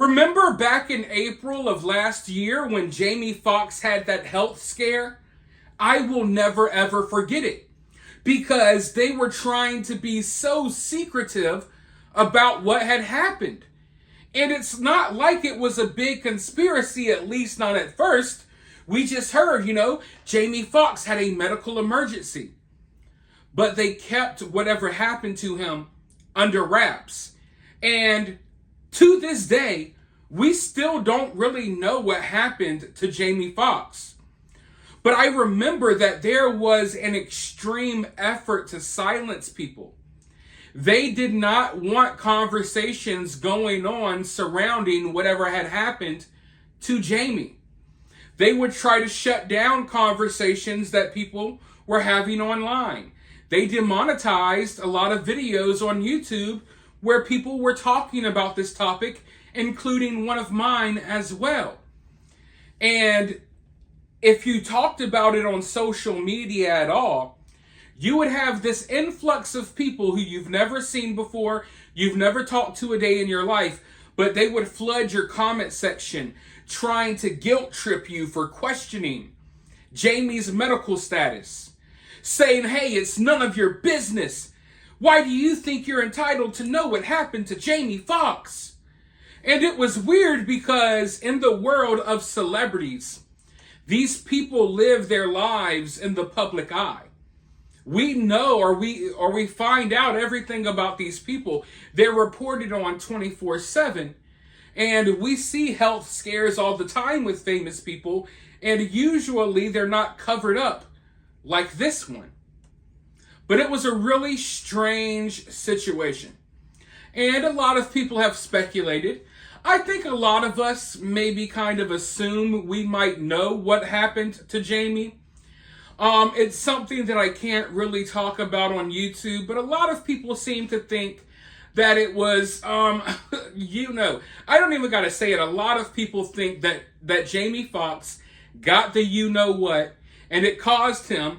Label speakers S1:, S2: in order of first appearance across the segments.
S1: Remember back in April of last year when Jamie Foxx had that health scare? I will never ever forget it because they were trying to be so secretive about what had happened. And it's not like it was a big conspiracy, at least not at first. We just heard, Jamie Foxx had a medical emergency. But they kept whatever happened to him under wraps. And to this day, we still don't really know what happened to Jamie Foxx. But I remember that there was an extreme effort to silence people. They did not want conversations going on surrounding whatever had happened to Jamie. They would try to shut down conversations that people were having online. They demonetized a lot of videos on YouTube where people were talking about this topic, including one of mine as well. And if you talked about it on social media at all, you would have this influx of people who you've never seen before, you've never talked to a day in your life, but they would flood your comment section trying to guilt trip you for questioning Jamie's medical status, saying, hey, it's none of your business. Why do you think you're entitled to know what happened to Jamie Foxx? And it was weird because in the world of celebrities, these people live their lives in the public eye. We know or we find out everything about these people. They're reported on 24/7. And we see health scares all the time with famous people. And usually they're not covered up like this one. But it was a really strange situation. And a lot of people have speculated. I think a lot of us maybe kind of assume we might know what happened to Jamie. It's something that I can't really talk about on YouTube, but a lot of people seem to think that it was, I don't even got to say it. A lot of people think that Jamie Foxx got the you-know-what, and it caused him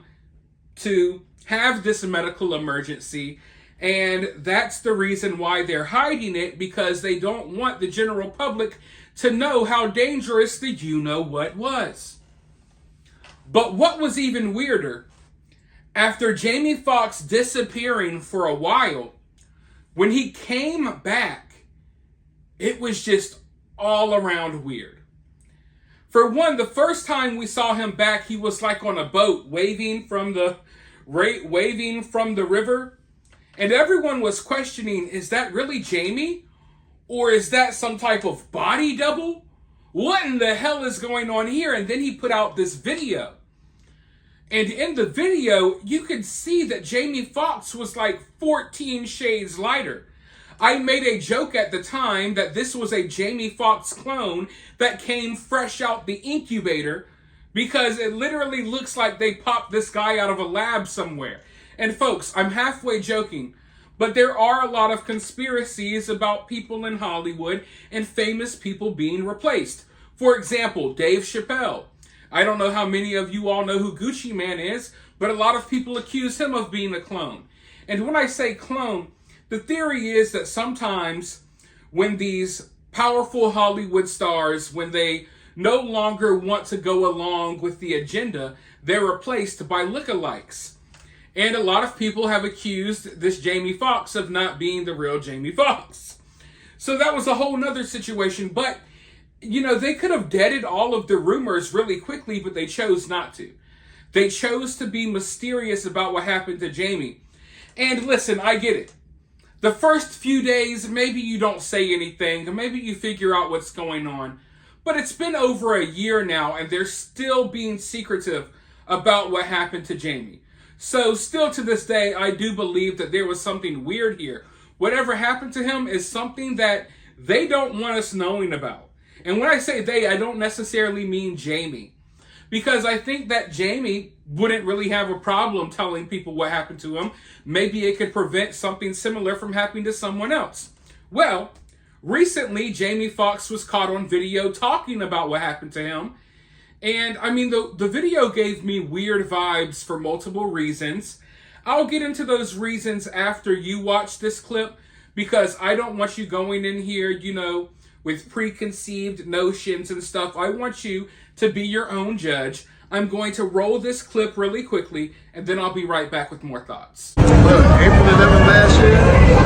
S1: to have this medical emergency, and that's the reason why they're hiding it, because they don't want the general public to know how dangerous the you-know-what was. But what was even weirder, after Jamie Foxx disappearing for a while, when he came back, it was just all around weird. For one, the first time we saw him back, he was like on a boat waving from the river. And everyone was questioning, is that really Jamie? Or is that some type of body double? What in the hell is going on here? And then he put out this video. And in the video, you could see that Jamie Foxx was like 14 shades lighter. I made a joke at the time that this was a Jamie Foxx clone that came fresh out the incubator, because it literally looks like they popped this guy out of a lab somewhere. And folks, I'm halfway joking, but there are a lot of conspiracies about people in Hollywood and famous people being replaced. For example, Dave Chappelle. I don't know how many of you all know who Gucci Man is, but a lot of people accuse him of being a clone. And when I say clone, the theory is that sometimes when these powerful Hollywood stars, when they no longer want to go along with the agenda, they're replaced by lookalikes. And a lot of people have accused this Jamie Foxx of not being the real Jamie Foxx. So that was a whole nother situation. But, they could have deaded all of the rumors really quickly, but they chose not to. They chose to be mysterious about what happened to Jamie. And listen, I get it. The first few days, maybe you don't say anything. Maybe you figure out what's going on. But it's been over a year now, and they're still being secretive about what happened to Jamie. So still to this day, I do believe that there was something weird here. Whatever happened to him is something that they don't want us knowing about. And when I say they, I don't necessarily mean Jamie. Because I think that Jamie wouldn't really have a problem telling people what happened to him. Maybe it could prevent something similar from happening to someone else. Well, recently, Jamie Foxx was caught on video talking about what happened to him. And I mean, the video gave me weird vibes for multiple reasons. I'll get into those reasons after you watch this clip, because I don't want you going in here, with preconceived notions and stuff. I want you to be your own judge. I'm going to roll this clip really quickly, and then I'll be right back with more thoughts.
S2: Look, April 11th last year,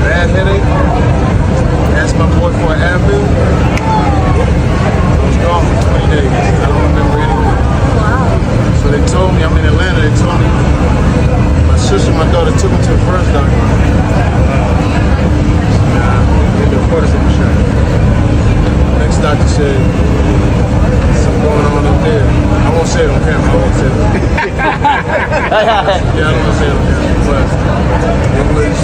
S2: bad headache. Asked my boy for an Advil. I was gone for 20 days. I don't remember anything. Wow. So they told me, I'm in Atlanta, they told me, my sister and my daughter took me to the first doctor. They did a cortisone shot. Next doctor said, something going on up there. I won't say it on camera. I won't say it. Yeah, I don't want to say it on camera. But it was.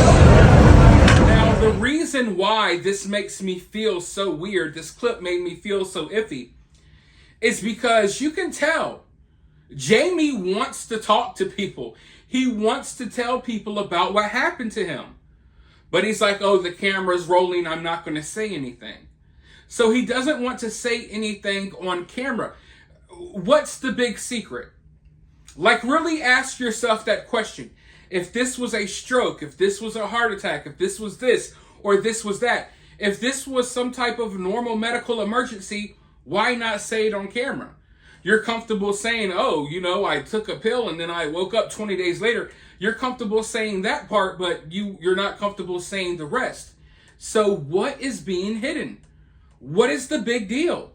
S1: Now, the reason why this makes me feel so weird, this clip made me feel so iffy, is because you can tell Jamie wants to talk to people. He wants to tell people about what happened to him. But he's like, oh, the camera's rolling. I'm not going to say anything. So he doesn't want to say anything on camera. What's the big secret? Like, really ask yourself that question. If this was a stroke, if this was a heart attack, if this was this, or this was that, if this was some type of normal medical emergency, why not say it on camera? You're comfortable saying, oh, you know, I took a pill and then I woke up 20 days later. You're comfortable saying that part, but you're not comfortable saying the rest. So what is being hidden? What is the big deal?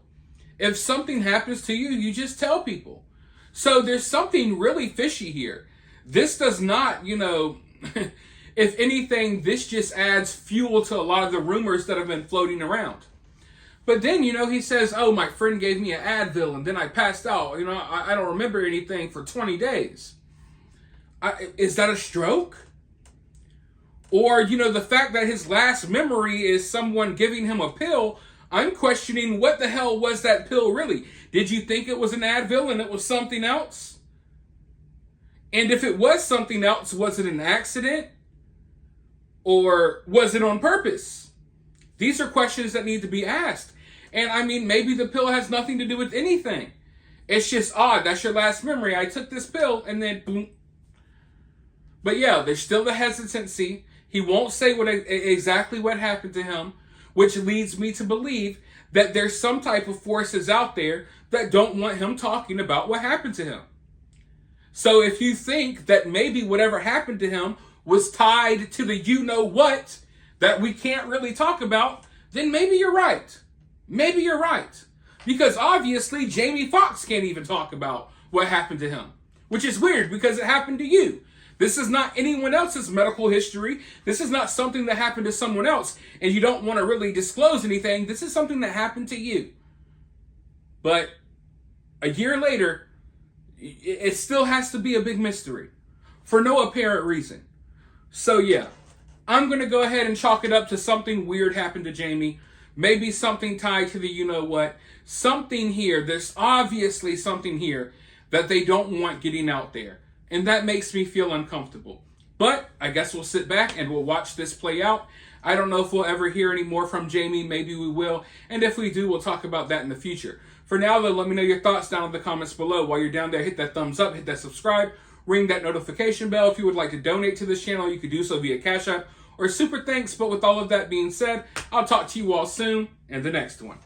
S1: If something happens to you, you just tell people. So there's something really fishy here. This does not, you know, if anything, this just adds fuel to a lot of the rumors that have been floating around. But then, you know, he says, oh, my friend gave me an Advil and then I passed out. You know, I don't remember anything for 20 days. Is that a stroke? Or, you know, the fact that his last memory is someone giving him a pill, I'm questioning what the hell was that pill really? Did you think it was an Advil and it was something else? And if it was something else, was it an accident? Or was it on purpose? These are questions that need to be asked. And I mean, maybe the pill has nothing to do with anything. It's just odd. That's your last memory. I took this pill and then boom. But yeah, there's still the hesitancy. He won't say exactly what happened to him, which leads me to believe that there's some type of forces out there that don't want him talking about what happened to him. So if you think that maybe whatever happened to him was tied to the you-know-what that we can't really talk about, then maybe you're right. Maybe you're right. Because obviously Jamie Foxx can't even talk about what happened to him, which is weird because it happened to you. This is not anyone else's medical history. This is not something that happened to someone else, and you don't want to really disclose anything. This is something that happened to you. But a year later, it still has to be a big mystery for no apparent reason. So yeah, I'm going to go ahead and chalk it up to something weird happened to Jamie. Maybe something tied to the you-know-what. Something here. There's obviously something here that they don't want getting out there. And that makes me feel uncomfortable. But I guess we'll sit back and we'll watch this play out. I don't know if we'll ever hear any more from Jamie. Maybe we will. And if we do, we'll talk about that in the future. For now, though, let me know your thoughts down in the comments below. While you're down there, hit that thumbs up, hit that subscribe, ring that notification bell. If you would like to donate to this channel, you could do so via Cash App or Super Thanks. But with all of that being said, I'll talk to you all soon in the next one.